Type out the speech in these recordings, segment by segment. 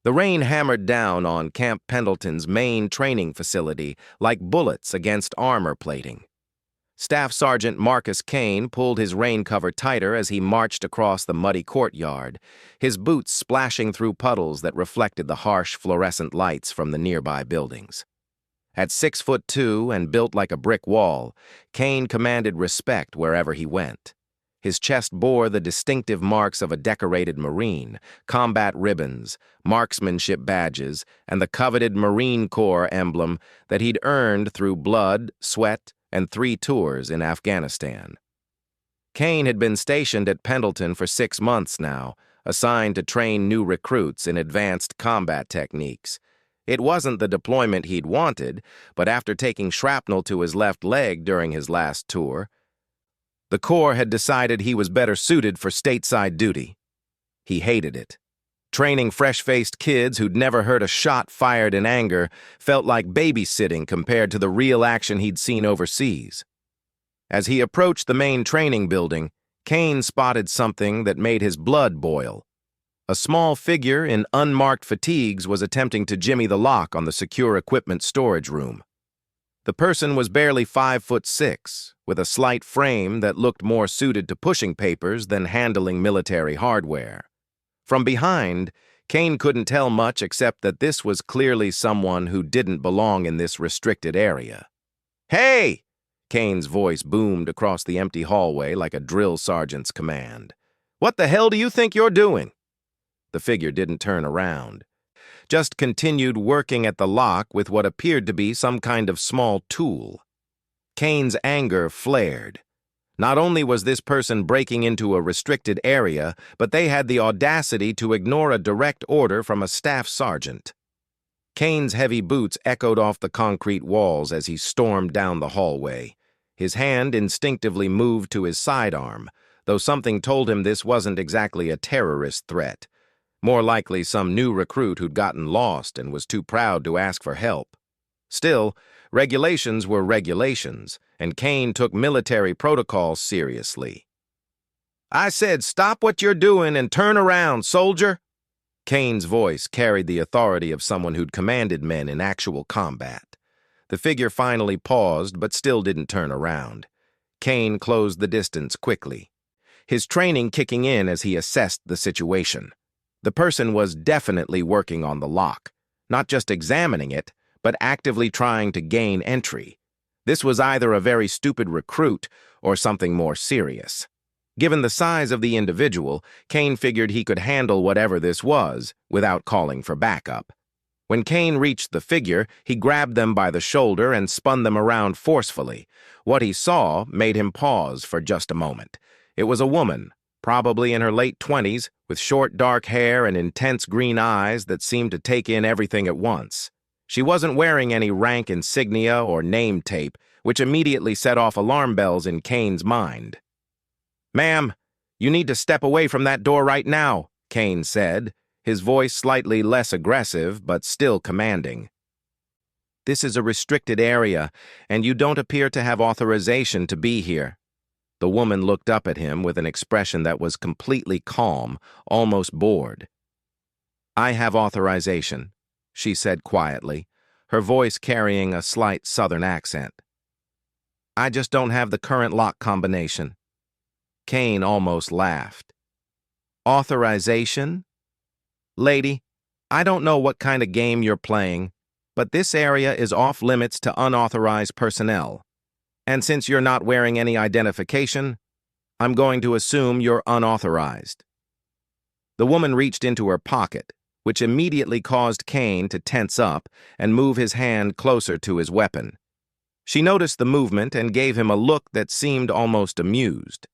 The rain hammered down on Camp Pendleton's main training facility like bullets against armor plating. Staff Sergeant Marcus Kane pulled his rain cover tighter as he marched across the muddy courtyard, his boots splashing through puddles that reflected the harsh fluorescent lights from the nearby buildings. At 6'2" and built like a brick wall, Kane commanded respect wherever he went. His chest bore the distinctive marks of a decorated Marine, combat ribbons, marksmanship badges, and the coveted Marine Corps emblem that he'd earned through blood, sweat, and 3 tours in Afghanistan. Kane had been stationed at Pendleton for 6 months now, assigned to train new recruits in advanced combat techniques. It wasn't the deployment he'd wanted, but after taking shrapnel to his left leg during his last tour, the Corps had decided he was better suited for stateside duty. He hated it. Training fresh-faced kids who'd never heard a shot fired in anger felt like babysitting compared to the real action he'd seen overseas. As he approached the main training building, Kane spotted something that made his blood boil. A small figure in unmarked fatigues was attempting to jimmy the lock on the secure equipment storage room. The person was barely 5'6", with a slight frame that looked more suited to pushing papers than handling military hardware. From behind, Kane couldn't tell much except that this was clearly someone who didn't belong in this restricted area. "Hey!" Kane's voice boomed across the empty hallway like a drill sergeant's command. "What the hell do you think you're doing?" The figure didn't turn around, just continued working at the lock with what appeared to be some kind of small tool. Kane's anger flared. Not only was this person breaking into a restricted area, but they had the audacity to ignore a direct order from a staff sergeant. Kane's heavy boots echoed off the concrete walls as he stormed down the hallway. His hand instinctively moved to his sidearm, though something told him this wasn't exactly a terrorist threat. More likely some new recruit who'd gotten lost and was too proud to ask for help. Still, regulations were regulations, and Kane took military protocols seriously. "I said stop what you're doing and turn around, soldier!" Kane's voice carried the authority of someone who'd commanded men in actual combat. The figure finally paused, but still didn't turn around. Kane closed the distance quickly, his training kicking in as he assessed the situation. The person was definitely working on the lock, not just examining it, but actively trying to gain entry. This was either a very stupid recruit or something more serious. Given the size of the individual, Kane figured he could handle whatever this was without calling for backup. When Kane reached the figure, he grabbed them by the shoulder and spun them around forcefully. What he saw made him pause for just a moment. It was a woman, probably in her late 20s, with short dark hair and intense green eyes that seemed to take in everything at once. She wasn't wearing any rank insignia or name tape, which immediately set off alarm bells in Kane's mind. "Ma'am, you need to step away from that door right now," Kane said, his voice slightly less aggressive but still commanding. "This is a restricted area, and you don't appear to have authorization to be here." The woman looked up at him with an expression that was completely calm, almost bored. "I have authorization," she said quietly, her voice carrying a slight southern accent. "I just don't have the current lock combination." Kane almost laughed. "Authorization? Lady, I don't know what kind of game you're playing, but this area is off limits to unauthorized personnel. And since you're not wearing any identification, I'm going to assume you're unauthorized." The woman reached into her pocket, which immediately caused Kane to tense up and move his hand closer to his weapon. She noticed the movement and gave him a look that seemed almost amused.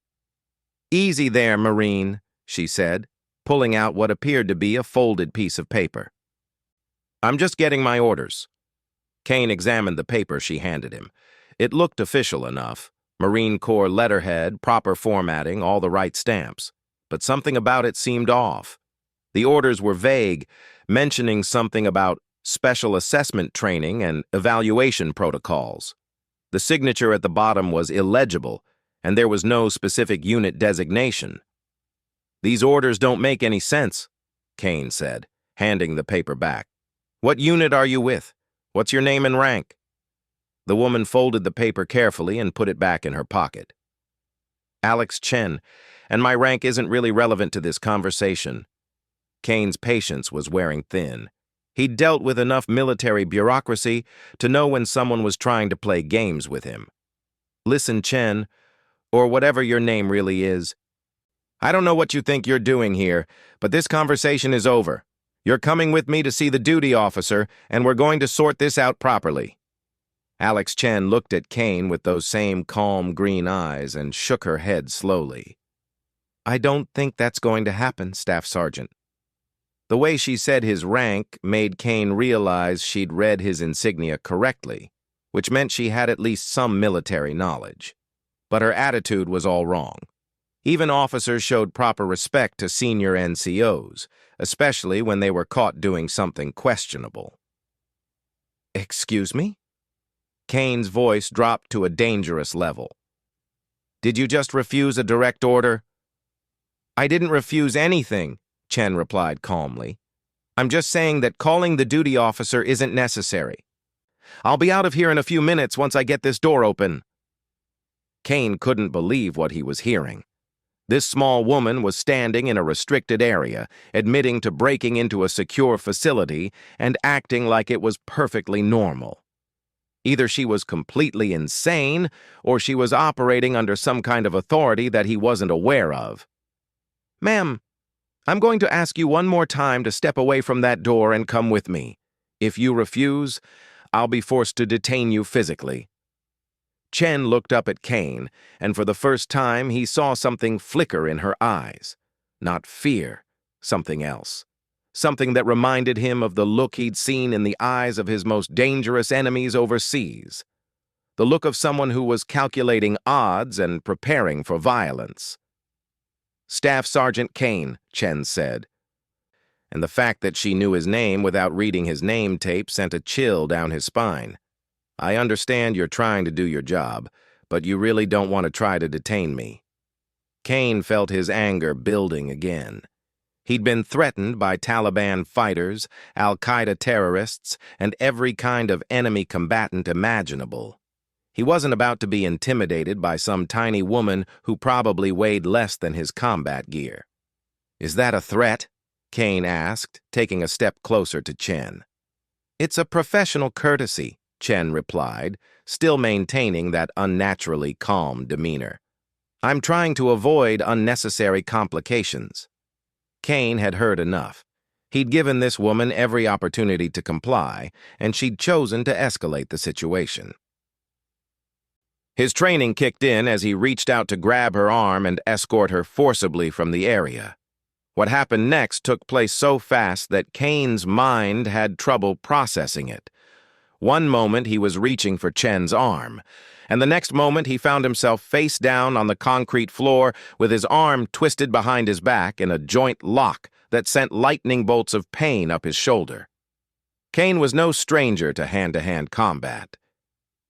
"Easy there, Marine," she said, pulling out what appeared to be a folded piece of paper. "I'm just getting my orders." Kane examined the paper she handed him. It looked official enough. Marine Corps letterhead, proper formatting, all the right stamps. But something about it seemed off. The orders were vague, mentioning something about special assessment training and evaluation protocols. The signature at the bottom was illegible, and there was no specific unit designation. "These orders don't make any sense," Kane said, handing the paper back. "What unit are you with? What's your name and rank?" The woman folded the paper carefully and put it back in her pocket. "Alex Chen, and my rank isn't really relevant to this conversation." Kane's patience was wearing thin. He'd dealt with enough military bureaucracy to know when someone was trying to play games with him. "Listen, Chen, or whatever your name really is. I don't know what you think you're doing here, but this conversation is over. You're coming with me to see the duty officer, and we're going to sort this out properly." Alex Chen looked at Kane with those same calm green eyes and shook her head slowly. "I don't think that's going to happen, Staff Sergeant." The way she said his rank made Kane realize she'd read his insignia correctly, which meant she had at least some military knowledge. But her attitude was all wrong. Even officers showed proper respect to senior NCOs, especially when they were caught doing something questionable. "Excuse me?" Kane's voice dropped to a dangerous level. "Did you just refuse a direct order?" "I didn't refuse anything," Chen replied calmly. "I'm just saying that calling the duty officer isn't necessary. I'll be out of here in a few minutes once I get this door open." Kane couldn't believe what he was hearing. This small woman was standing in a restricted area, admitting to breaking into a secure facility and acting like it was perfectly normal. Either she was completely insane, or she was operating under some kind of authority that he wasn't aware of. "Ma'am, I'm going to ask you one more time to step away from that door and come with me. If you refuse, I'll be forced to detain you physically." Chen looked up at Kane, and for the first time he saw something flicker in her eyes. Not fear, something else. Something that reminded him of the look he'd seen in the eyes of his most dangerous enemies overseas. The look of someone who was calculating odds and preparing for violence. "Staff Sergeant Kane," Chen said. And the fact that she knew his name without reading his name tape sent a chill down his spine. "I understand you're trying to do your job, but you really don't want to try to detain me." Kane felt his anger building again. He'd been threatened by Taliban fighters, Al-Qaeda terrorists, and every kind of enemy combatant imaginable. He wasn't about to be intimidated by some tiny woman who probably weighed less than his combat gear. "Is that a threat?" Kane asked, taking a step closer to Chen. "It's a professional courtesy," Chen replied, still maintaining that unnaturally calm demeanor. "I'm trying to avoid unnecessary complications." Kane had heard enough. He'd given this woman every opportunity to comply, and she'd chosen to escalate the situation. His training kicked in as he reached out to grab her arm and escort her forcibly from the area. What happened next took place so fast that Kane's mind had trouble processing it. One moment he was reaching for Chen's arm, and the next moment he found himself face down on the concrete floor with his arm twisted behind his back in a joint lock that sent lightning bolts of pain up his shoulder. Kane was no stranger to hand-to-hand combat.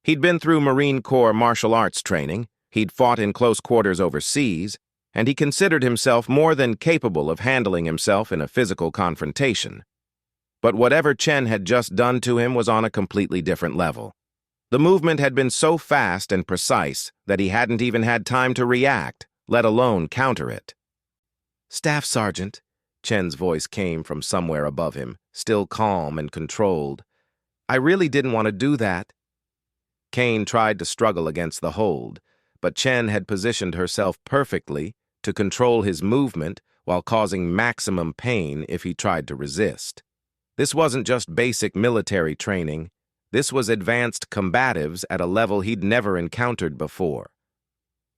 He'd been through Marine Corps martial arts training, he'd fought in close quarters overseas, and he considered himself more than capable of handling himself in a physical confrontation. But whatever Chen had just done to him was on a completely different level. The movement had been so fast and precise that he hadn't even had time to react, let alone counter it. "Staff Sergeant," Chen's voice came from somewhere above him, still calm and controlled. "I really didn't want to do that." Kane tried to struggle against the hold, but Chen had positioned herself perfectly to control his movement while causing maximum pain if he tried to resist. This wasn't just basic military training. This was advanced combatives at a level he'd never encountered before.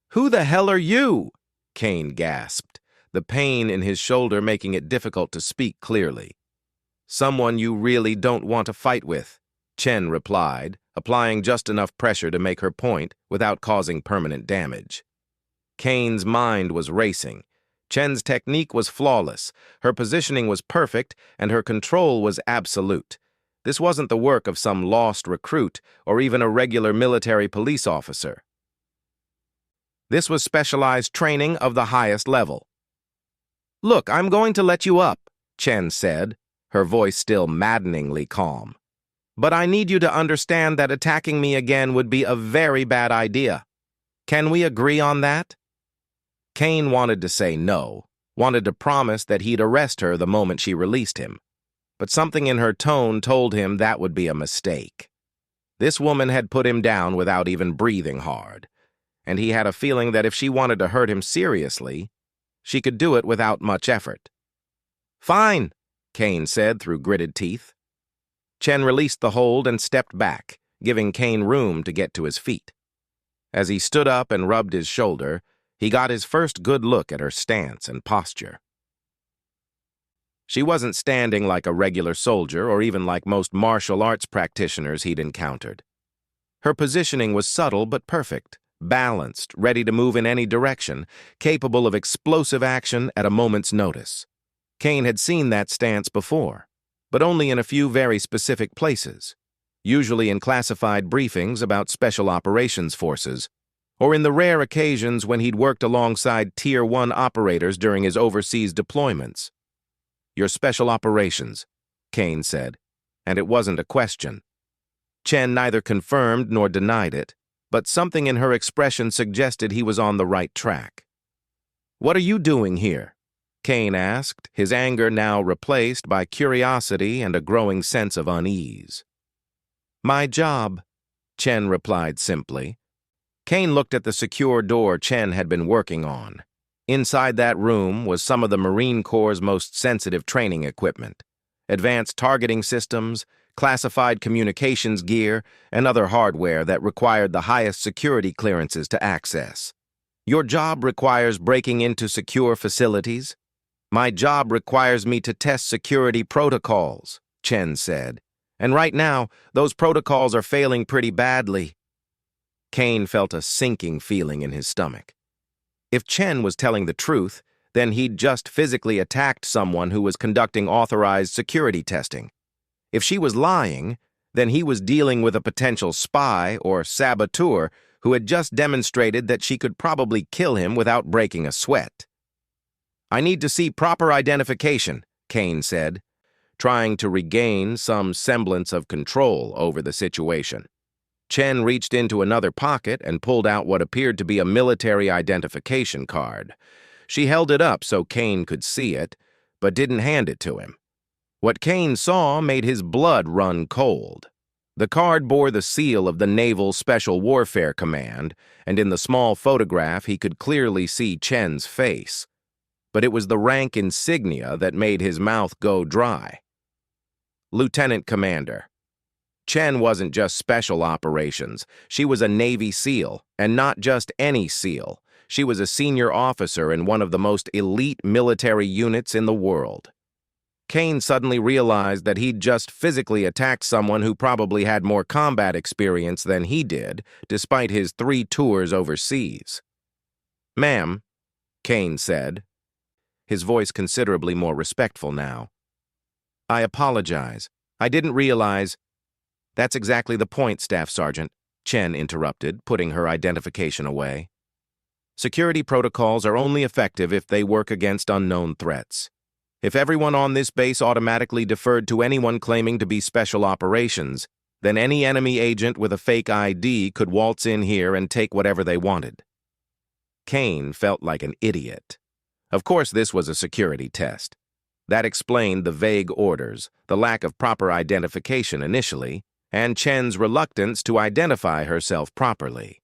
"Who the hell are you?" Kane gasped, the pain in his shoulder making it difficult to speak clearly. "Someone you really don't want to fight with," Chen replied, applying just enough pressure to make her point without causing permanent damage. Kane's mind was racing. Chen's technique was flawless, her positioning was perfect, and her control was absolute. This wasn't the work of some lost recruit or even a regular military police officer. This was specialized training of the highest level. "Look, I'm going to let you up," Chen said, her voice still maddeningly calm. "But I need you to understand that attacking me again would be a very bad idea. Can we agree on that?" Kane wanted to say no, wanted to promise that he'd arrest her the moment she released him. But something in her tone told him that would be a mistake. This woman had put him down without even breathing hard, and he had a feeling that if she wanted to hurt him seriously, she could do it without much effort. "Fine," Kane said through gritted teeth. Chen released the hold and stepped back, giving Kane room to get to his feet. As he stood up and rubbed his shoulder, he got his first good look at her stance and posture. She wasn't standing like a regular soldier or even like most martial arts practitioners he'd encountered. Her positioning was subtle but perfect, balanced, ready to move in any direction, capable of explosive action at a moment's notice. Kane had seen that stance before, but only in a few very specific places, usually in classified briefings about special operations forces, or in the rare occasions when he'd worked alongside Tier 1 operators during his overseas deployments. "Your special operations," Kane said, and it wasn't a question. Chen neither confirmed nor denied it, but something in her expression suggested he was on the right track. "What are you doing here?" Kane asked, his anger now replaced by curiosity and a growing sense of unease. "My job," Chen replied simply. Kane looked at the secure door Chen had been working on. Inside that room was some of the Marine Corps' most sensitive training equipment: advanced targeting systems, classified communications gear, and other hardware that required the highest security clearances to access. "Your job requires breaking into secure facilities?" "My job requires me to test security protocols," Chen said. "And right now, those protocols are failing pretty badly." Kane felt a sinking feeling in his stomach. If Chen was telling the truth, then he'd just physically attacked someone who was conducting authorized security testing. If she was lying, then he was dealing with a potential spy or saboteur who had just demonstrated that she could probably kill him without breaking a sweat. "I need to see proper identification," Kane said, trying to regain some semblance of control over the situation. Chen reached into another pocket and pulled out what appeared to be a military identification card. She held it up so Kane could see it, but didn't hand it to him. What Kane saw made his blood run cold. The card bore the seal of the Naval Special Warfare Command, and in the small photograph he could clearly see Chen's face. But it was the rank insignia that made his mouth go dry. "Lieutenant Commander." Chen wasn't just special operations. She was a Navy SEAL, and not just any SEAL. She was a senior officer in one of the most elite military units in the world. Kane suddenly realized that he'd just physically attacked someone who probably had more combat experience than he did, despite his 3 tours overseas. "Ma'am," Kane said, his voice considerably more respectful now. "I apologize. I didn't realize—" "That's exactly the point, Staff Sergeant," Chen interrupted, putting her identification away. "Security protocols are only effective if they work against unknown threats. If everyone on this base automatically deferred to anyone claiming to be special operations, then any enemy agent with a fake ID could waltz in here and take whatever they wanted." Kane felt like an idiot. Of course, this was a security test. That explained the vague orders, the lack of proper identification initially, and Chen's reluctance to identify herself properly.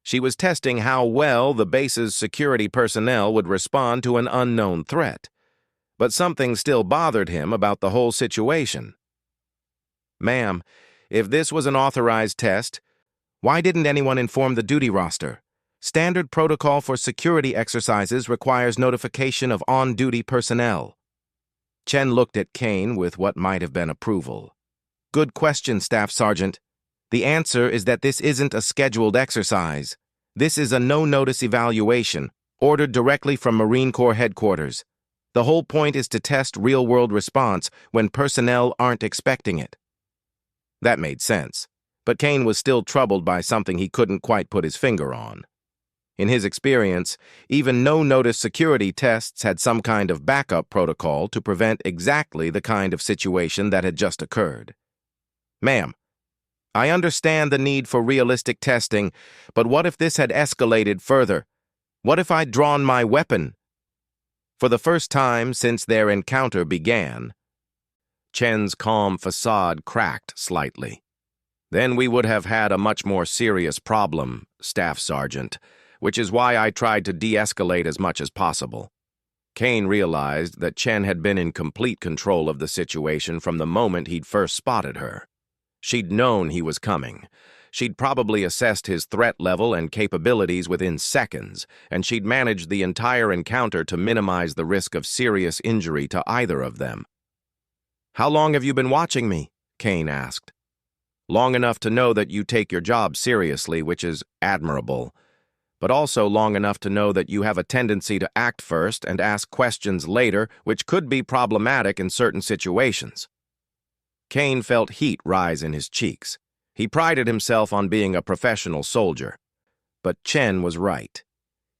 She was testing how well the base's security personnel would respond to an unknown threat. But something still bothered him about the whole situation. "Ma'am, if this was an authorized test, why didn't anyone inform the duty roster? Standard protocol for security exercises requires notification of on-duty personnel." Chen looked at Kane with what might have been approval. "Good question, Staff Sergeant. The answer is that this isn't a scheduled exercise. This is a no-notice evaluation, ordered directly from Marine Corps headquarters. The whole point is to test real-world response when personnel aren't expecting it." That made sense, but Kane was still troubled by something he couldn't quite put his finger on. In his experience, even no-notice security tests had some kind of backup protocol to prevent exactly the kind of situation that had just occurred. "Ma'am, I understand the need for realistic testing, but what if this had escalated further? What if I'd drawn my weapon?" For the first time since their encounter began, Chen's calm facade cracked slightly. "Then we would have had a much more serious problem, Staff Sergeant, which is why I tried to de-escalate as much as possible." Kane realized that Chen had been in complete control of the situation from the moment he'd first spotted her. She'd known he was coming. She'd probably assessed his threat level and capabilities within seconds, and she'd managed the entire encounter to minimize the risk of serious injury to either of them. "How long have you been watching me?" Kane asked. "Long enough to know that you take your job seriously, which is admirable, but also long enough to know that you have a tendency to act first and ask questions later, which could be problematic in certain situations." Kane felt heat rise in his cheeks. He prided himself on being a professional soldier. But Chen was right.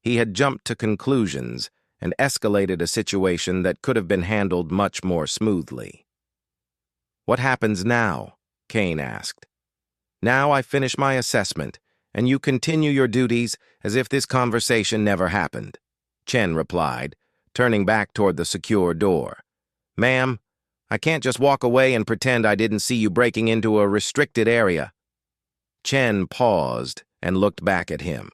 He had jumped to conclusions and escalated a situation that could have been handled much more smoothly. "What happens now?" Kane asked. "Now I finish my assessment, and you continue your duties as if this conversation never happened," Chen replied, turning back toward the secure door. "Ma'am, I can't just walk away and pretend I didn't see you breaking into a restricted area." Chen paused and looked back at him.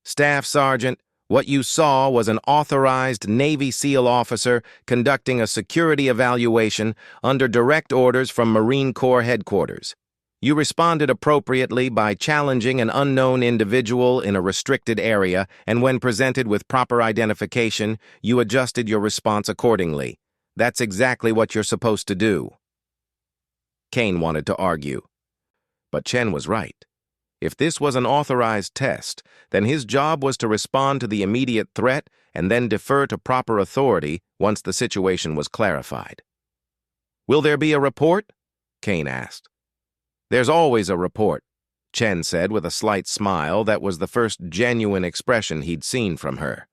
"Staff Sergeant, what you saw was an authorized Navy SEAL officer conducting a security evaluation under direct orders from Marine Corps headquarters. You responded appropriately by challenging an unknown individual in a restricted area, and when presented with proper identification, you adjusted your response accordingly. That's exactly what you're supposed to do." Kane wanted to argue. But Chen was right. If this was an authorized test, then his job was to respond to the immediate threat and then defer to proper authority once the situation was clarified. "Will there be a report?" Kane asked. "There's always a report," Chen said with a slight smile that was the first genuine expression he'd seen from her.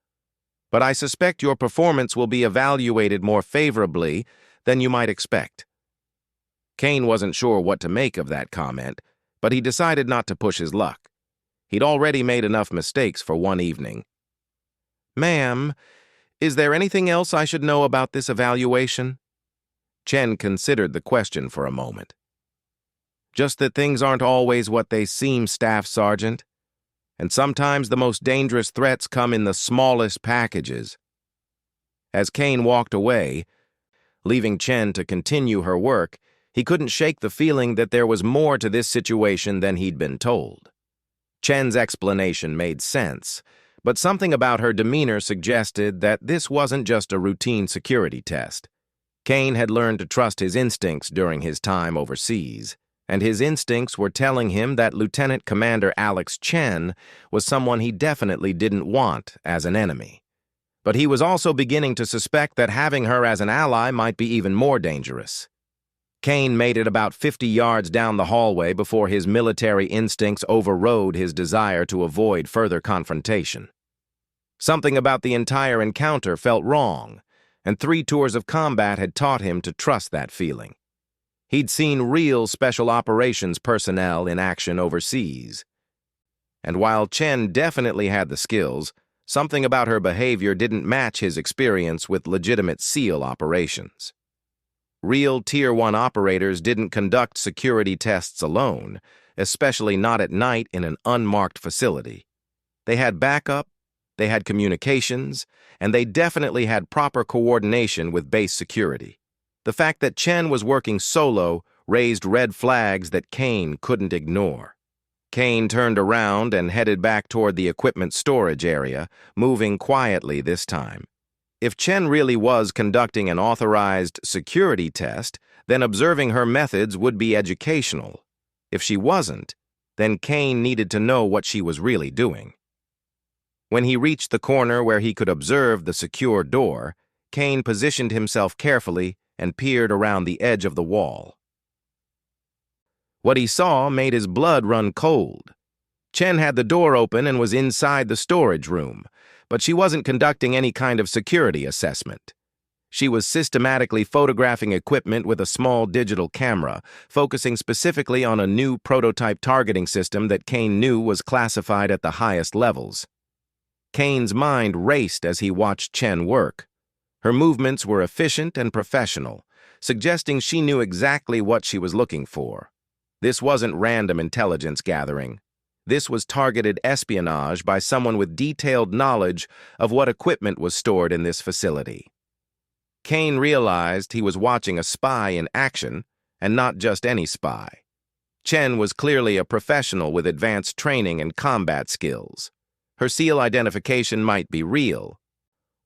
"But I suspect your performance will be evaluated more favorably than you might expect." Kane wasn't sure what to make of that comment, but he decided not to push his luck. He'd already made enough mistakes for one evening. "Ma'am, is there anything else I should know about this evaluation?" Chen considered the question for a moment. "Just that things aren't always what they seem, Staff Sergeant. And sometimes the most dangerous threats come in the smallest packages." As Kane walked away, leaving Chen to continue her work, he couldn't shake the feeling that there was more to this situation than he'd been told. Chen's explanation made sense, but something about her demeanor suggested that this wasn't just a routine security test. Kane had learned to trust his instincts during his time overseas, and his instincts were telling him that Lieutenant Commander Alex Chen was someone he definitely didn't want as an enemy. But he was also beginning to suspect that having her as an ally might be even more dangerous. Kane made it about 50 yards down the hallway before his military instincts overrode his desire to avoid further confrontation. Something about the entire encounter felt wrong, and 3 tours of combat had taught him to trust that feeling. He'd seen real special operations personnel in action overseas. And while Chen definitely had the skills, something about her behavior didn't match his experience with legitimate SEAL operations. Real Tier 1 operators didn't conduct security tests alone, especially not at night in an unmarked facility. They had backup, they had communications, and they definitely had proper coordination with base security. The fact that Chen was working solo raised red flags that Kane couldn't ignore. Kane turned around and headed back toward the equipment storage area, moving quietly this time. If Chen really was conducting an authorized security test, then observing her methods would be educational. If she wasn't, then Kane needed to know what she was really doing. When he reached the corner where he could observe the secure door, Kane positioned himself carefully and peered around the edge of the wall. What he saw made his blood run cold. Chen had the door open and was inside the storage room, but she wasn't conducting any kind of security assessment. She was systematically photographing equipment with a small digital camera, focusing specifically on a new prototype targeting system that Kane knew was classified at the highest levels. Kane's mind raced as he watched Chen work. Her movements were efficient and professional, suggesting she knew exactly what she was looking for. This wasn't random intelligence gathering. This was targeted espionage by someone with detailed knowledge of what equipment was stored in this facility. Kane realized he was watching a spy in action, and not just any spy. Chen was clearly a professional with advanced training and combat skills. Her SEAL identification might be real,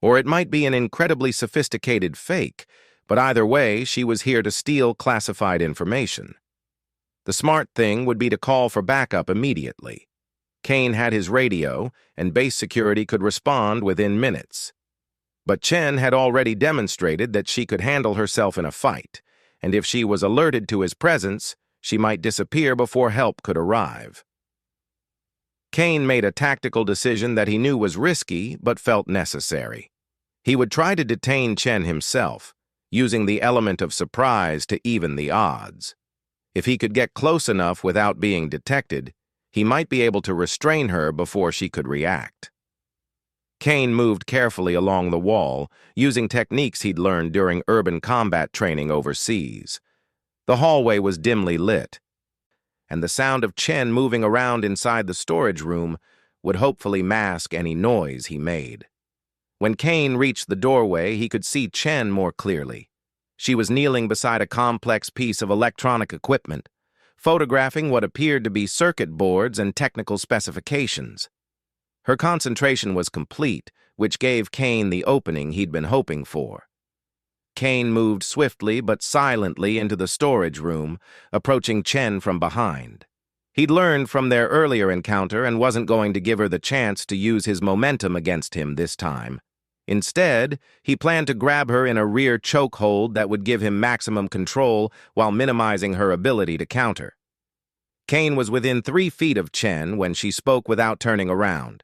or it might be an incredibly sophisticated fake, but either way, she was here to steal classified information. The smart thing would be to call for backup immediately. Kane had his radio, and base security could respond within minutes. But Chen had already demonstrated that she could handle herself in a fight, and if she was alerted to his presence, she might disappear before help could arrive. Kane made a tactical decision that he knew was risky but felt necessary. He would try to detain Chen himself, using the element of surprise to even the odds. If he could get close enough without being detected, he might be able to restrain her before she could react. Kane moved carefully along the wall, using techniques he'd learned during urban combat training overseas. The hallway was dimly lit, and the sound of Chen moving around inside the storage room would hopefully mask any noise he made. When Kane reached the doorway, he could see Chen more clearly. She was kneeling beside a complex piece of electronic equipment, photographing what appeared to be circuit boards and technical specifications. Her concentration was complete, which gave Kane the opening he'd been hoping for. Kane moved swiftly but silently into the storage room, approaching Chen from behind. He'd learned from their earlier encounter and wasn't going to give her the chance to use his momentum against him this time. Instead, he planned to grab her in a rear chokehold that would give him maximum control while minimizing her ability to counter. Kane was within 3 feet of Chen when she spoke without turning around.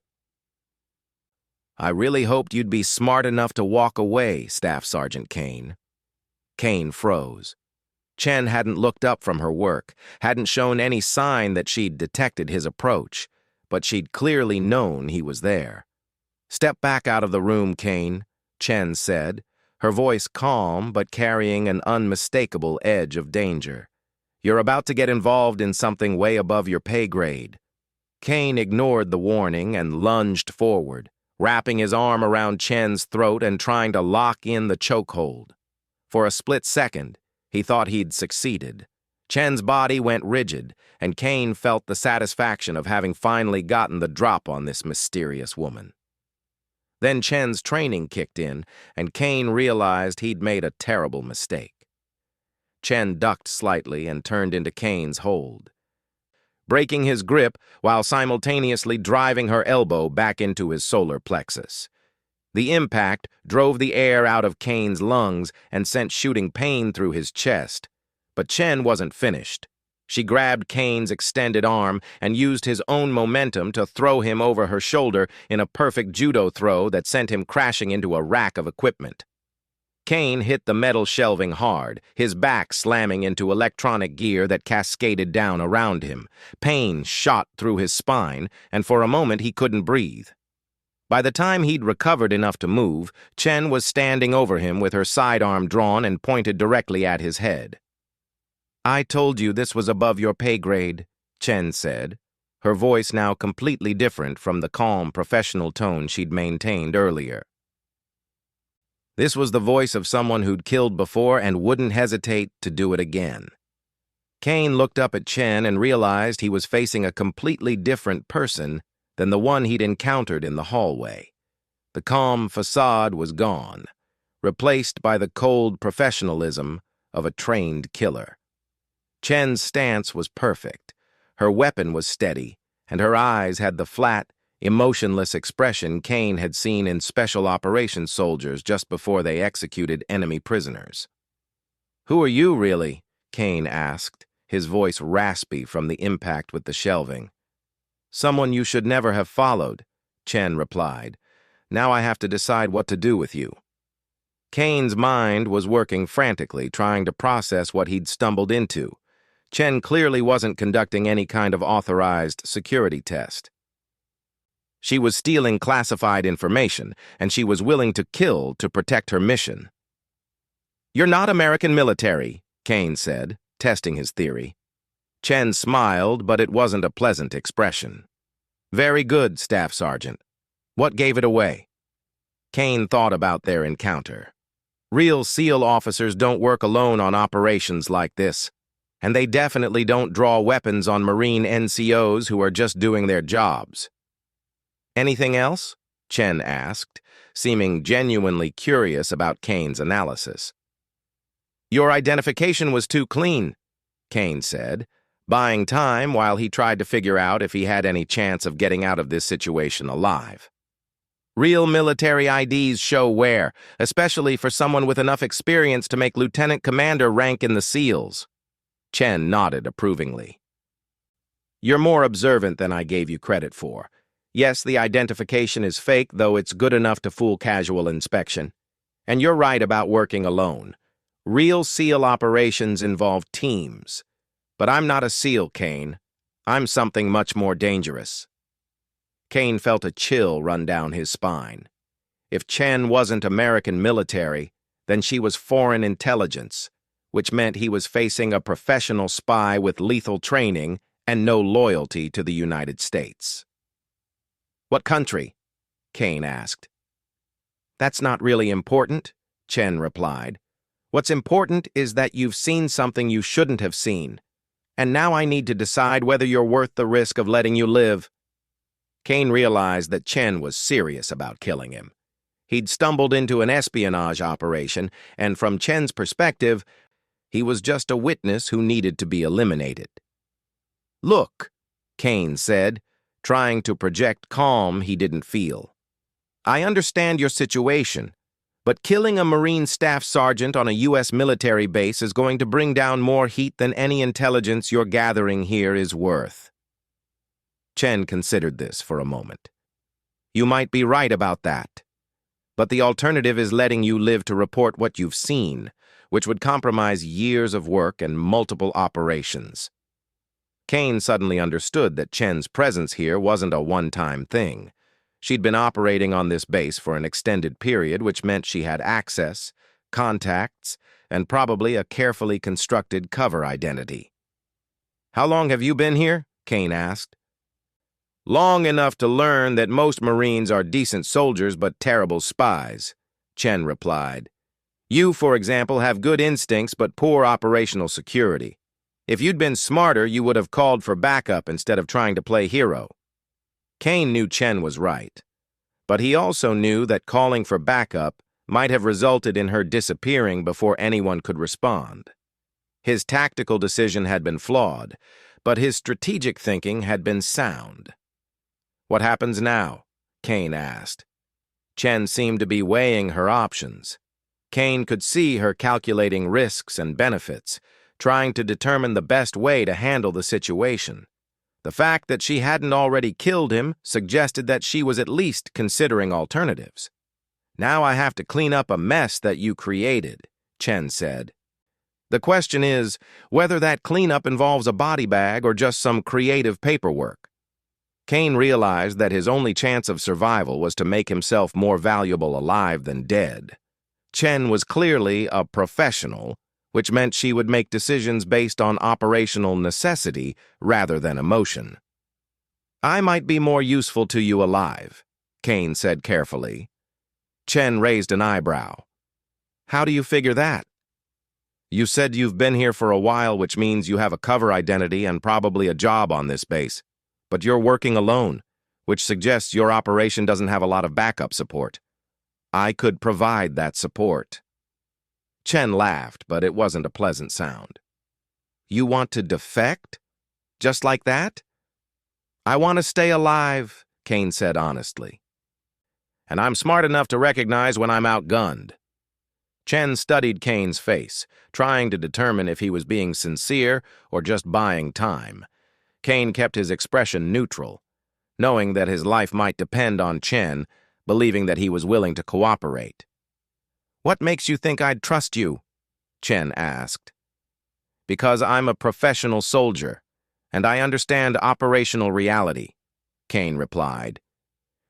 "I really hoped you'd be smart enough to walk away, Staff Sergeant Kane." Kane froze. Chen hadn't looked up from her work, hadn't shown any sign that she'd detected his approach, but she'd clearly known he was there. "Step back out of the room, Kane," Chen said, her voice calm but carrying an unmistakable edge of danger. "You're about to get involved in something way above your pay grade." Kane ignored the warning and lunged forward, wrapping his arm around Chen's throat and trying to lock in the chokehold. For a split second, he thought he'd succeeded. Chen's body went rigid, and Kane felt the satisfaction of having finally gotten the drop on this mysterious woman. Then Chen's training kicked in, and Kane realized he'd made a terrible mistake. Chen ducked slightly and turned into Kane's hold, breaking his grip while simultaneously driving her elbow back into his solar plexus. The impact drove the air out of Kane's lungs and sent shooting pain through his chest. But Chen wasn't finished. She grabbed Kane's extended arm and used his own momentum to throw him over her shoulder in a perfect judo throw that sent him crashing into a rack of equipment. Kane hit the metal shelving hard, his back slamming into electronic gear that cascaded down around him. Pain shot through his spine, and for a moment he couldn't breathe. By the time he'd recovered enough to move, Chen was standing over him with her sidearm drawn and pointed directly at his head. "I told you this was above your pay grade," Chen said, her voice now completely different from the calm, professional tone she'd maintained earlier. This was the voice of someone who'd killed before and wouldn't hesitate to do it again. Kane looked up at Chen and realized he was facing a completely different person than the one he'd encountered in the hallway. The calm facade was gone, replaced by the cold professionalism of a trained killer. Chen's stance was perfect. Her weapon was steady, and her eyes had the flat, emotionless expression Kane had seen in special operations soldiers just before they executed enemy prisoners. "Who are you, really?" Kane asked, his voice raspy from the impact with the shelving. Someone you should never have followed, Chen replied. Now I have to decide what to do with you. Kane's mind was working frantically, trying to process what he'd stumbled into. Chen clearly wasn't conducting any kind of authorized security test. She was stealing classified information, and she was willing to kill to protect her mission. "You're not American military," Kane said, testing his theory. Chen smiled, but it wasn't a pleasant expression. "Very good, Staff Sergeant. What gave it away?" Kane thought about their encounter. Real SEAL officers don't work alone on operations like this, and they definitely don't draw weapons on Marine NCOs who are just doing their jobs. "Anything else?" Chen asked, seeming genuinely curious about Kane's analysis. "Your identification was too clean," Kane said, buying time while he tried to figure out if he had any chance of getting out of this situation alive. "Real military IDs show wear, especially for someone with enough experience to make lieutenant commander rank in the SEALs." Chen nodded approvingly. "You're more observant than I gave you credit for. Yes, the identification is fake, though it's good enough to fool casual inspection. And you're right about working alone. Real SEAL operations involve teams. But I'm not a SEAL, Kane. I'm something much more dangerous." Kane felt a chill run down his spine. If Chen wasn't American military, then she was foreign intelligence, which meant he was facing a professional spy with lethal training and no loyalty to the United States. "What country?" Kane asked. "That's not really important," Chen replied. "What's important is that you've seen something you shouldn't have seen, and now I need to decide whether you're worth the risk of letting you live." Kane realized that Chen was serious about killing him. He'd stumbled into an espionage operation, and from Chen's perspective, he was just a witness who needed to be eliminated. "Look," Kane said, trying to project calm he didn't feel. "I understand your situation, but killing a Marine staff sergeant on a U.S. military base is going to bring down more heat than any intelligence you're gathering here is worth." Chen considered this for a moment. "You might be right about that. But the alternative is letting you live to report what you've seen, which would compromise years of work and multiple operations." Kane suddenly understood that Chen's presence here wasn't a one-time thing. She'd been operating on this base for an extended period, which meant she had access, contacts, and probably a carefully constructed cover identity. "How long have you been here?" Kane asked. "Long enough to learn that most Marines are decent soldiers but terrible spies," Chen replied. "You, for example, have good instincts but poor operational security. If you'd been smarter, you would have called for backup instead of trying to play hero." Kane knew Chen was right, but he also knew that calling for backup might have resulted in her disappearing before anyone could respond. His tactical decision had been flawed, but his strategic thinking had been sound. "What happens now?" Kane asked. Chen seemed to be weighing her options. Kane could see her calculating risks and benefits, trying to determine the best way to handle the situation. The fact that she hadn't already killed him suggested that she was at least considering alternatives. "Now I have to clean up a mess that you created," Chen said. "The question is whether that cleanup involves a body bag or just some creative paperwork." Kane realized that his only chance of survival was to make himself more valuable alive than dead. Chen was clearly a professional, which meant she would make decisions based on operational necessity rather than emotion. "I might be more useful to you alive," Kane said carefully. Chen raised an eyebrow. "How do you figure that?" "You said you've been here for a while, which means you have a cover identity and probably a job on this base. But you're working alone, which suggests your operation doesn't have a lot of backup support. I could provide that support." Chen laughed, but it wasn't a pleasant sound. "You want to defect? Just like that?" "I want to stay alive," Kane said honestly. "And I'm smart enough to recognize when I'm outgunned." Chen studied Kane's face, trying to determine if he was being sincere or just buying time. Kane kept his expression neutral, knowing that his life might depend on Chen, believing that he was willing to cooperate. "What makes you think I'd trust you?" Chen asked. "Because I'm a professional soldier, and I understand operational reality," Kane replied.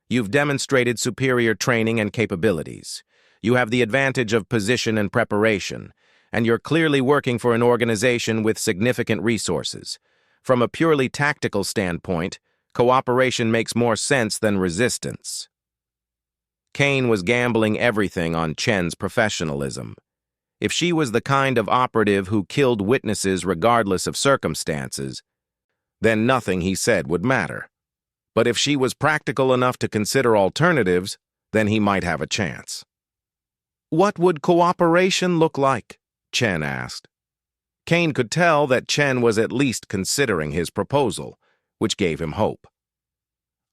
"You've demonstrated superior training and capabilities. You have the advantage of position and preparation, and you're clearly working for an organization with significant resources. From a purely tactical standpoint, cooperation makes more sense than resistance." Kane was gambling everything on Chen's professionalism. If she was the kind of operative who killed witnesses regardless of circumstances, then nothing he said would matter. But if she was practical enough to consider alternatives, then he might have a chance. "What would cooperation look like?" Chen asked. Kane could tell that Chen was at least considering his proposal, which gave him hope.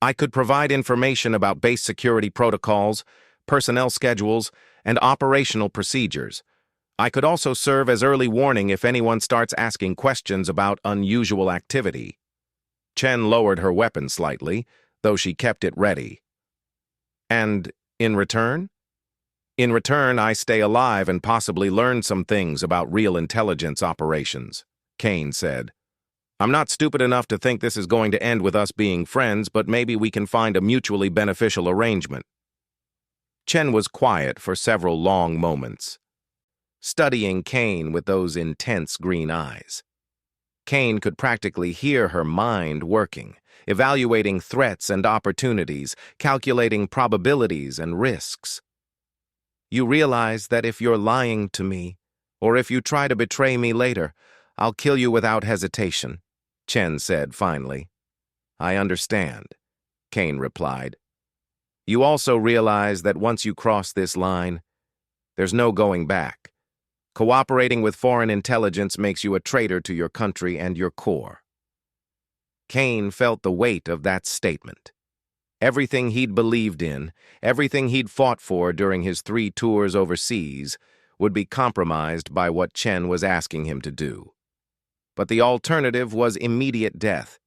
"I could provide information about base security protocols, personnel schedules, and operational procedures. I could also serve as early warning if anyone starts asking questions about unusual activity." Chen lowered her weapon slightly, though she kept it ready. "And in return?" "In return, I stay alive and possibly learn some things about real intelligence operations," Kane said. "I'm not stupid enough to think this is going to end with us being friends, but maybe we can find a mutually beneficial arrangement." Chen was quiet for several long moments, studying Kane with those intense green eyes. Kane could practically hear her mind working, evaluating threats and opportunities, calculating probabilities and risks. "You realize that if you're lying to me, or if you try to betray me later, I'll kill you without hesitation," Chen said finally. "I understand," Kane replied. "You also realize that once you cross this line, there's no going back. Cooperating with foreign intelligence makes you a traitor to your country and your core." Kane felt the weight of that statement. Everything he'd believed in, everything he'd fought for during his 3 tours overseas, would be compromised by what Chen was asking him to do. But the alternative was immediate death,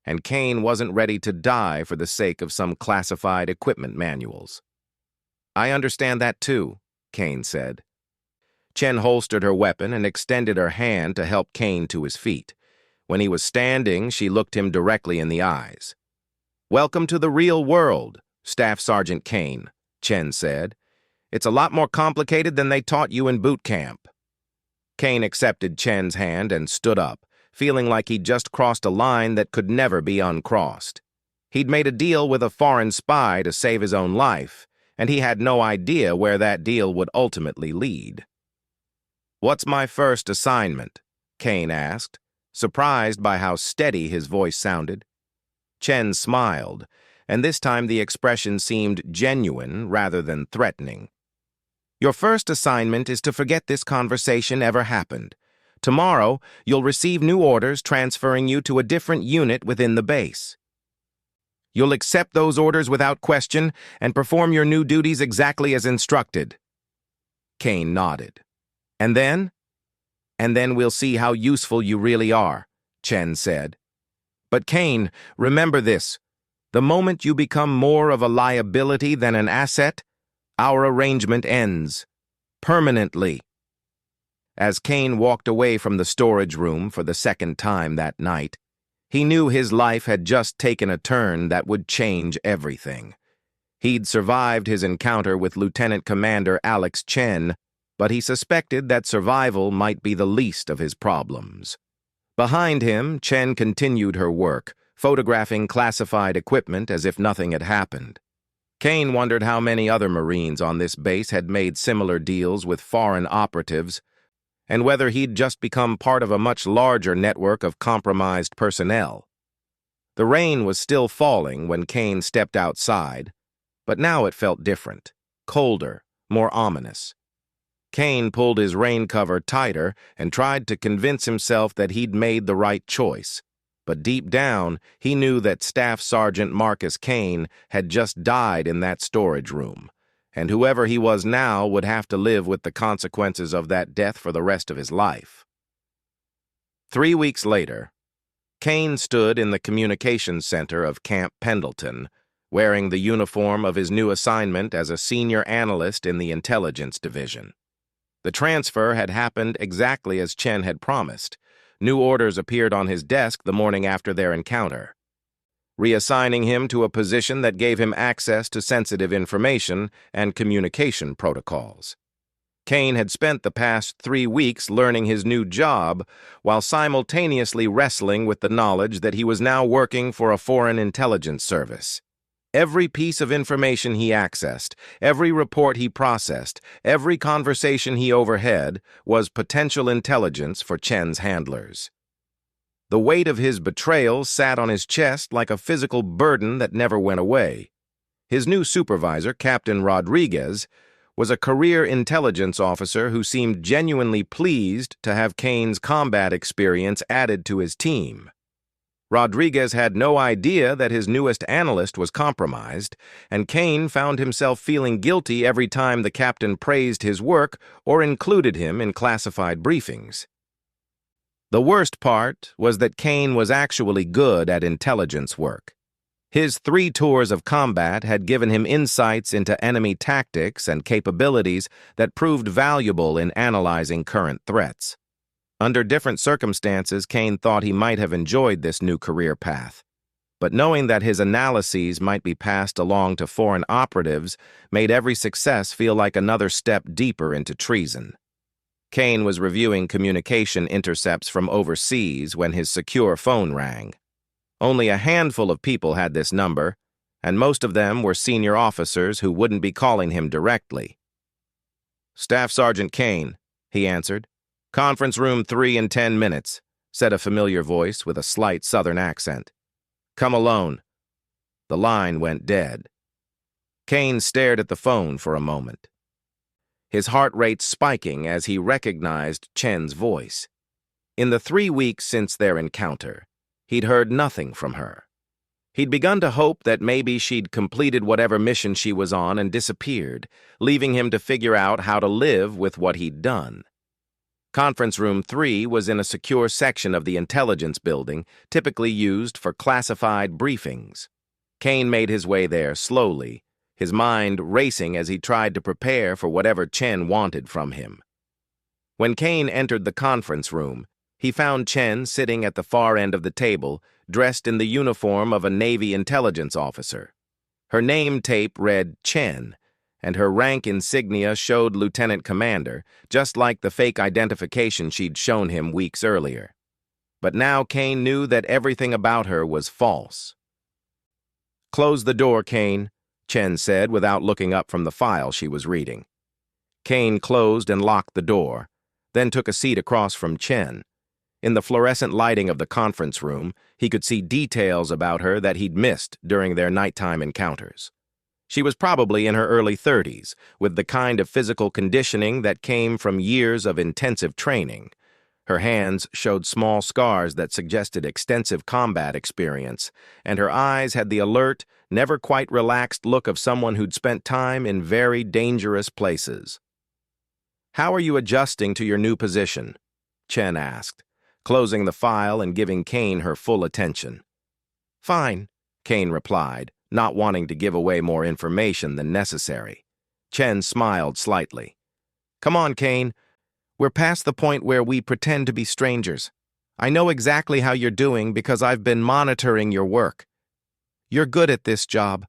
and Kane wasn't ready to die for the sake of some classified equipment manuals. "I understand that too," Kane said. Chen holstered her weapon and extended her hand to help Kane to his feet. When he was standing, she looked him directly in the eyes. "Welcome to the real world, Staff Sergeant Kane," Chen said. "It's a lot more complicated than they taught you in boot camp." Kane accepted Chen's hand and stood up, feeling like he'd just crossed a line that could never be uncrossed. He'd made a deal with a foreign spy to save his own life, and he had no idea where that deal would ultimately lead. "What's my first assignment?" Kane asked, surprised by how steady his voice sounded. Chen smiled, and this time the expression seemed genuine rather than threatening. "Your first assignment is to forget this conversation ever happened. Tomorrow, you'll receive new orders transferring you to a different unit within the base. You'll accept those orders without question and perform your new duties exactly as instructed." Kane nodded. "And then?" "And then we'll see how useful you really are," Chen said. "But Kane, remember this. The moment you become more of a liability than an asset, our arrangement ends. Permanently." As Kane walked away from the storage room for the second time that night, he knew his life had just taken a turn that would change everything. He'd survived his encounter with Lieutenant Commander Alex Chen, but he suspected that survival might be the least of his problems. Behind him, Chen continued her work, photographing classified equipment as if nothing had happened. Kane wondered how many other Marines on this base had made similar deals with foreign operatives, and whether he'd just become part of a much larger network of compromised personnel. The rain was still falling when Kane stepped outside, but now it felt different, colder, more ominous. Kane pulled his rain cover tighter and tried to convince himself that he'd made the right choice. But deep down, he knew that Staff Sergeant Marcus Kane had just died in that storage room, and whoever he was now would have to live with the consequences of that death for the rest of his life. 3 weeks later, Kane stood in the communications center of Camp Pendleton, wearing the uniform of his new assignment as a senior analyst in the intelligence division. The transfer had happened exactly as Chen had promised. New orders appeared on his desk the morning after their encounter, reassigning him to a position that gave him access to sensitive information and communication protocols. Kane had spent the past 3 weeks learning his new job while simultaneously wrestling with the knowledge that he was now working for a foreign intelligence service. Every piece of information he accessed, every report he processed, every conversation he overheard was potential intelligence for Chen's handlers. The weight of his betrayal sat on his chest like a physical burden that never went away. His new supervisor, Captain Rodriguez, was a career intelligence officer who seemed genuinely pleased to have Kane's combat experience added to his team. Rodriguez had no idea that his newest analyst was compromised, and Kane found himself feeling guilty every time the captain praised his work or included him in classified briefings. The worst part was that Kane was actually good at intelligence work. His 3 tours of combat had given him insights into enemy tactics and capabilities that proved valuable in analyzing current threats. Under different circumstances, Kane thought he might have enjoyed this new career path. But knowing that his analyses might be passed along to foreign operatives made every success feel like another step deeper into treason. Kane was reviewing communication intercepts from overseas when his secure phone rang. Only a handful of people had this number, and most of them were senior officers who wouldn't be calling him directly. "Staff Sergeant Kane," he answered. "Conference room 3 in 10 minutes, said a familiar voice with a slight southern accent. "Come alone." The line went dead. Kane stared at the phone for a moment, his heart rate spiking as he recognized Chen's voice. In the 3 weeks since their encounter, he'd heard nothing from her. He'd begun to hope that maybe she'd completed whatever mission she was on and disappeared, leaving him to figure out how to live with what he'd done. Conference room 3 was in a secure section of the intelligence building, typically used for classified briefings. Kane made his way there slowly, his mind racing as he tried to prepare for whatever Chen wanted from him. When Kane entered the conference room, he found Chen sitting at the far end of the table, dressed in the uniform of a Navy intelligence officer. Her name tape read Chen, and her rank insignia showed lieutenant commander, just like the fake identification she'd shown him weeks earlier. But now Kane knew that everything about her was false. "Close the door, Kane," Chen said without looking up from the file she was reading. Kane closed and locked the door, then took a seat across from Chen. In the fluorescent lighting of the conference room, he could see details about her that he'd missed during their nighttime encounters. She was probably in her early 30s, with the kind of physical conditioning that came from years of intensive training. Her hands showed small scars that suggested extensive combat experience, and her eyes had the alert, never quite relaxed look of someone who'd spent time in very dangerous places. "How are you adjusting to your new position?" Chen asked, closing the file and giving Kane her full attention. "Fine," Kane replied, not wanting to give away more information than necessary. Chen smiled slightly. "Come on, Kane. We're past the point where we pretend to be strangers. I know exactly how you're doing because I've been monitoring your work. You're good at this job.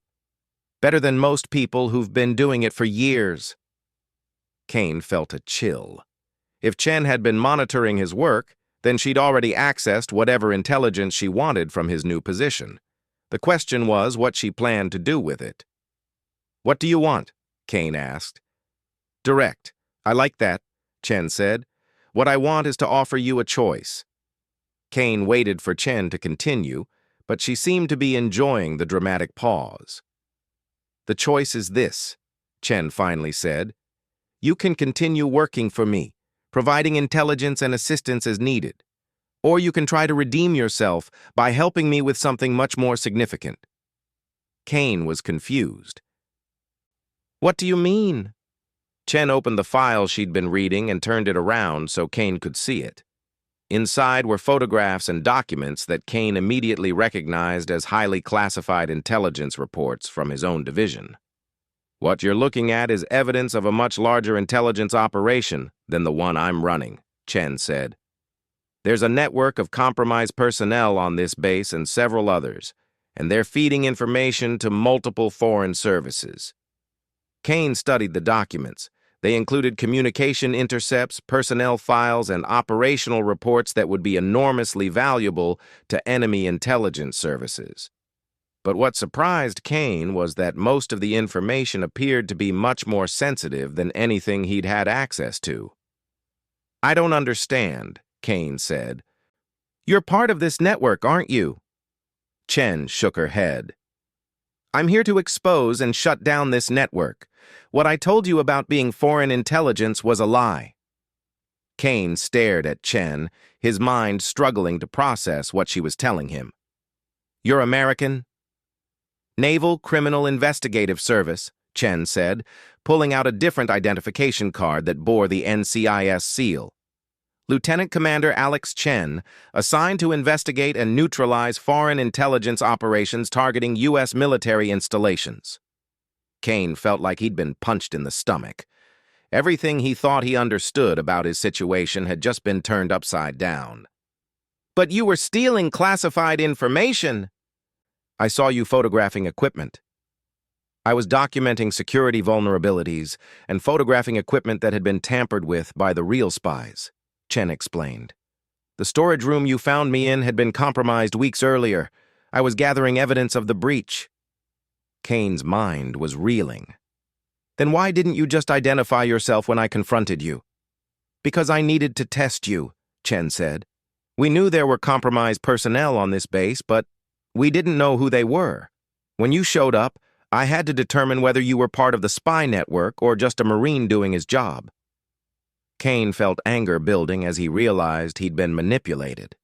Better than most people who've been doing it for years." Kane felt a chill. If Chen had been monitoring his work, then she'd already accessed whatever intelligence she wanted from his new position. The question was what she planned to do with it. "What do you want?" Kane asked. "Direct. I like that," Chen said. "What I want is to offer you a choice." Kane waited for Chen to continue, but she seemed to be enjoying the dramatic pause. "The choice is this," Chen finally said. "You can continue working for me, providing intelligence and assistance as needed. Or you can try to redeem yourself by helping me with something much more significant." Kane was confused. "What do you mean?" Chen opened the file she'd been reading and turned it around so Kane could see it. Inside were photographs and documents that Kane immediately recognized as highly classified intelligence reports from his own division. "What you're looking at is evidence of a much larger intelligence operation than the one I'm running," Chen said. "There's a network of compromised personnel on this base and several others, and they're feeding information to multiple foreign services." Kane studied the documents. They included communication intercepts, personnel files, and operational reports that would be enormously valuable to enemy intelligence services. But what surprised Kane was that most of the information appeared to be much more sensitive than anything he'd had access to. "I don't understand," Kane said. "You're part of this network, aren't you?" Chen shook her head. "I'm here to expose and shut down this network. What I told you about being foreign intelligence was a lie." Kane stared at Chen, his mind struggling to process what she was telling him. "You're American?" "Naval Criminal Investigative Service," Chen said, pulling out a different identification card that bore the NCIS seal. "Lieutenant Commander Alex Chen, assigned to investigate and neutralize foreign intelligence operations targeting U.S. military installations." Kane felt like he'd been punched in the stomach. Everything he thought he understood about his situation had just been turned upside down. "But you were stealing classified information." "I saw you photographing equipment. I was documenting security vulnerabilities and photographing equipment that had been tampered with by the real spies," Chen explained. "The storage room you found me in had been compromised weeks earlier. I was gathering evidence of the breach." Kane's mind was reeling. "Then why didn't you just identify yourself when I confronted you?" "Because I needed to test you," Chen said. "We knew there were compromised personnel on this base, but we didn't know who they were. When you showed up, I had to determine whether you were part of the spy network or just a Marine doing his job." Kane felt anger building as he realized he'd been manipulated.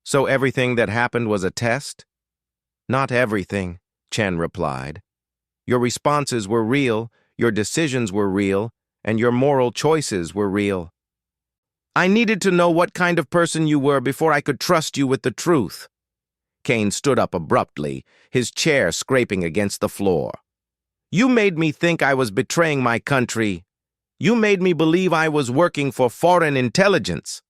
"So everything that happened was a test?" "Not everything," Chen replied. "Your responses were real, your decisions were real, and your moral choices were real. I needed to know what kind of person you were before I could trust you with the truth." Kane stood up abruptly, his chair scraping against the floor. "You made me think I was betraying my country. You made me believe I was working for foreign intelligence."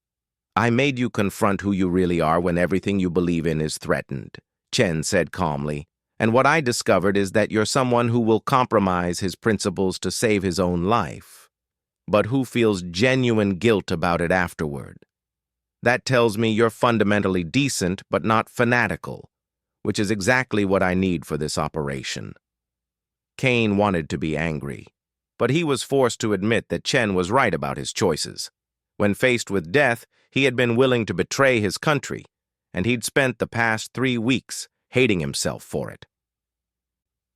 "I made you confront who you really are when everything you believe in is threatened," Chen said calmly. "And what I discovered is that you're someone who will compromise his principles to save his own life, but who feels genuine guilt about it afterward. That tells me you're fundamentally decent but not fanatical, which is exactly what I need for this operation." Kane wanted to be angry, but he was forced to admit that Chen was right about his choices. When faced with death, he had been willing to betray his country, and he'd spent the past 3 weeks hating himself for it.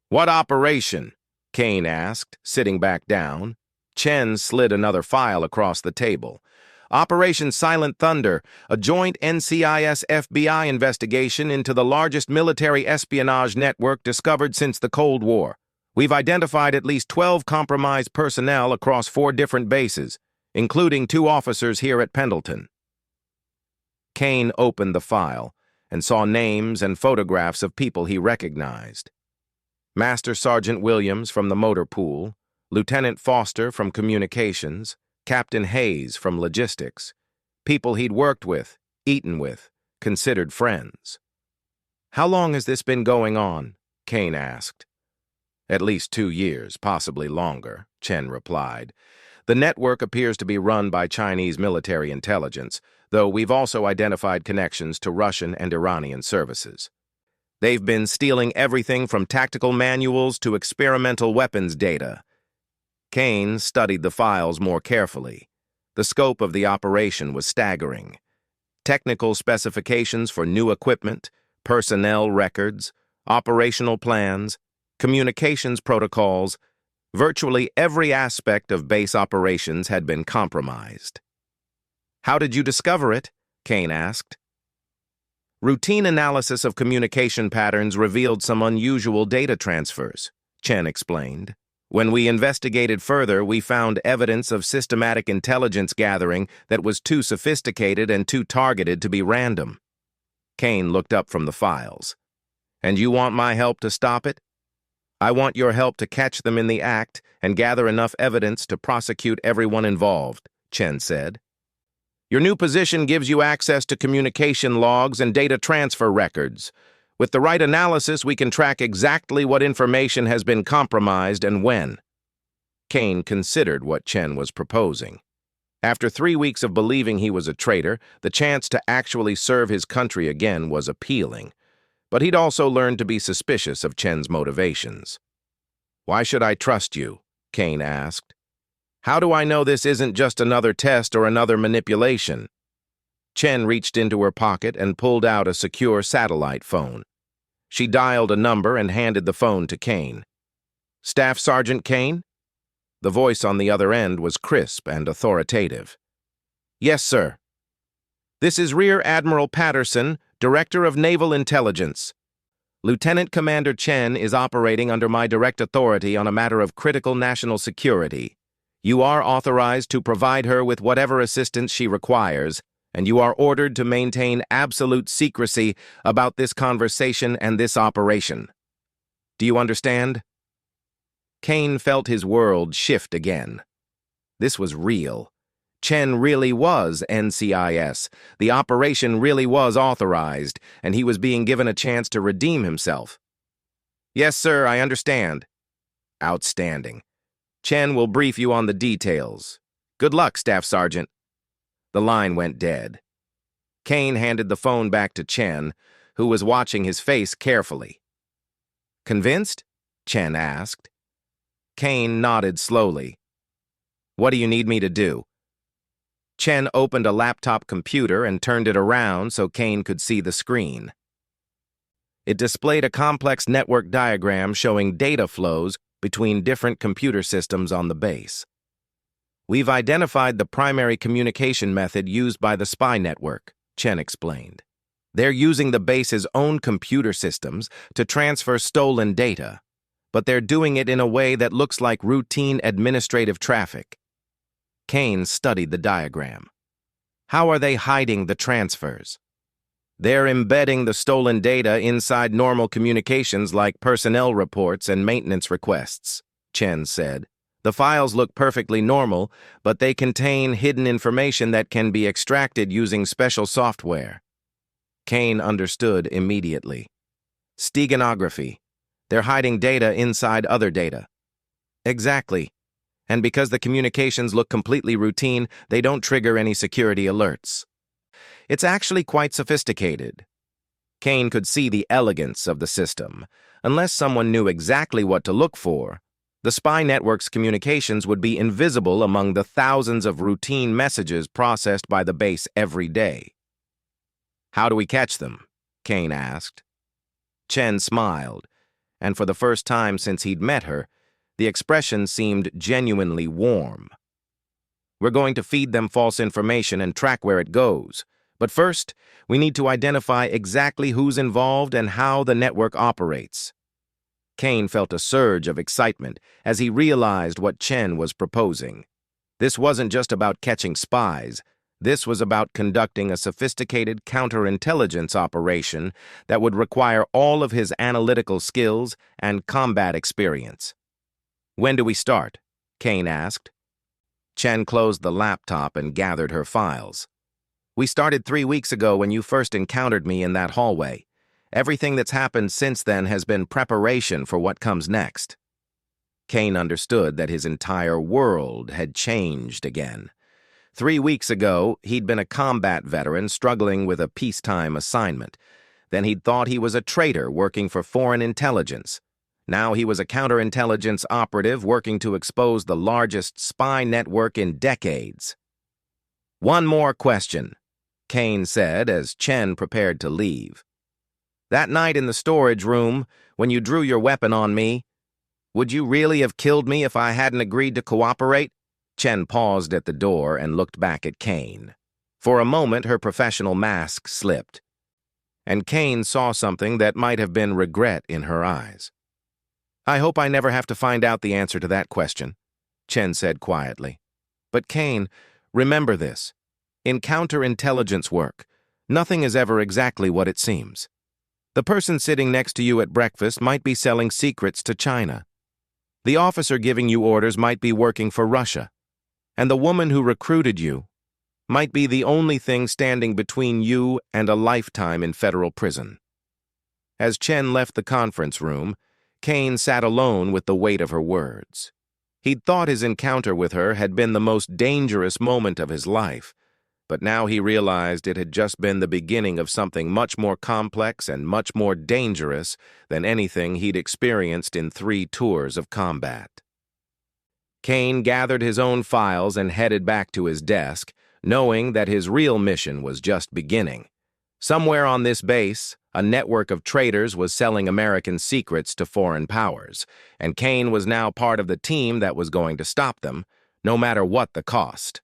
"What operation?" Kane asked, sitting back down. Chen slid another file across the table. "Operation Silent Thunder, a joint NCIS-FBI investigation into the largest military espionage network discovered since the Cold War. We've identified at least 12 compromised personnel across 4 different bases, including 2 officers here at Pendleton." Kane opened the file and saw names and photographs of people he recognized. Master Sergeant Williams from the motor pool, Lieutenant Foster from communications, Captain Hayes from logistics, people he'd worked with, eaten with, considered friends. "How long has this been going on?" Kane asked. "At least 2 years, possibly longer," Chen replied. "The network appears to be run by Chinese military intelligence, though we've also identified connections to Russian and Iranian services. They've been stealing everything from tactical manuals to experimental weapons data." Kane studied the files more carefully. The scope of the operation was staggering. Technical specifications for new equipment, personnel records, operational plans, communications protocols, virtually every aspect of base operations had been compromised. "How did you discover it?" Kane asked. "Routine analysis of communication patterns revealed some unusual data transfers," Chen explained. When we investigated further, we found evidence of systematic intelligence gathering that was too sophisticated and too targeted to be random. Kane looked up from the files. And you want my help to stop it? I want your help to catch them in the act and gather enough evidence to prosecute everyone involved, Chen said. Your new position gives you access to communication logs and data transfer records. With the right analysis, we can track exactly what information has been compromised and when. Kane considered what Chen was proposing. After 3 weeks of believing he was a traitor, the chance to actually serve his country again was appealing. But he'd also learned to be suspicious of Chen's motivations. Why should I trust you? Kane asked. How do I know this isn't just another test or another manipulation? Chen reached into her pocket and pulled out a secure satellite phone. She dialed a number and handed the phone to Kane. Staff Sergeant Kane? The voice on the other end was crisp and authoritative. Yes, sir. This is Rear Admiral Patterson, Director of Naval Intelligence. Lieutenant Commander Chen is operating under my direct authority on a matter of critical national security. You are authorized to provide her with whatever assistance she requires, and you are ordered to maintain absolute secrecy about this conversation and this operation. Do you understand? Kane felt his world shift again. This was real. Chen really was NCIS. The operation really was authorized, and he was being given a chance to redeem himself. Yes, sir, I understand. Outstanding. Chen will brief you on the details. Good luck, Staff Sergeant. The line went dead. Kane handed the phone back to Chen, who was watching his face carefully. Convinced? Chen asked. Kane nodded slowly. What do you need me to do? Chen opened a laptop computer and turned it around so Kane could see the screen. It displayed a complex network diagram showing data flows between different computer systems on the base. We've identified the primary communication method used by the spy network, Chen explained. They're using the base's own computer systems to transfer stolen data, but they're doing it in a way that looks like routine administrative traffic. Kane studied the diagram. How are they hiding the transfers? They're embedding the stolen data inside normal communications like personnel reports and maintenance requests, Chen said. The files look perfectly normal, but they contain hidden information that can be extracted using special software. Kane understood immediately. Steganography. They're hiding data inside other data. Exactly. And because the communications look completely routine, they don't trigger any security alerts. It's actually quite sophisticated. Kane could see the elegance of the system. Unless someone knew exactly what to look for, the spy network's communications would be invisible among the thousands of routine messages processed by the base every day. How do we catch them? Kane asked. Chen smiled, and for the first time since he'd met her, the expression seemed genuinely warm. We're going to feed them false information and track where it goes. But first, we need to identify exactly who's involved and how the network operates. Kane felt a surge of excitement as he realized what Chen was proposing. This wasn't just about catching spies. This was about conducting a sophisticated counterintelligence operation that would require all of his analytical skills and combat experience. When do we start? Kane asked. Chen closed the laptop and gathered her files. We started 3 weeks ago when you first encountered me in that hallway. Everything that's happened since then has been preparation for what comes next. Kane understood that his entire world had changed again. 3 weeks ago, he'd been a combat veteran struggling with a peacetime assignment. Then he'd thought he was a traitor working for foreign intelligence. Now he was a counterintelligence operative working to expose the largest spy network in decades. One more question, Kane said as Chen prepared to leave. That night in the storage room, when you drew your weapon on me, would you really have killed me if I hadn't agreed to cooperate? Chen paused at the door and looked back at Kane. For a moment, her professional mask slipped, and Kane saw something that might have been regret in her eyes. I hope I never have to find out the answer to that question, Chen said quietly. But Kane, remember this. In counterintelligence work, nothing is ever exactly what it seems. The person sitting next to you at breakfast might be selling secrets to China. The officer giving you orders might be working for Russia. And the woman who recruited you might be the only thing standing between you and a lifetime in federal prison. As Chen left the conference room, Kane sat alone with the weight of her words. He'd thought his encounter with her had been the most dangerous moment of his life, but now he realized it had just been the beginning of something much more complex and much more dangerous than anything he'd experienced in 3 tours of combat. Kane gathered his own files and headed back to his desk, knowing that his real mission was just beginning. Somewhere on this base, a network of traders was selling American secrets to foreign powers, and Kane was now part of the team that was going to stop them, no matter what the cost.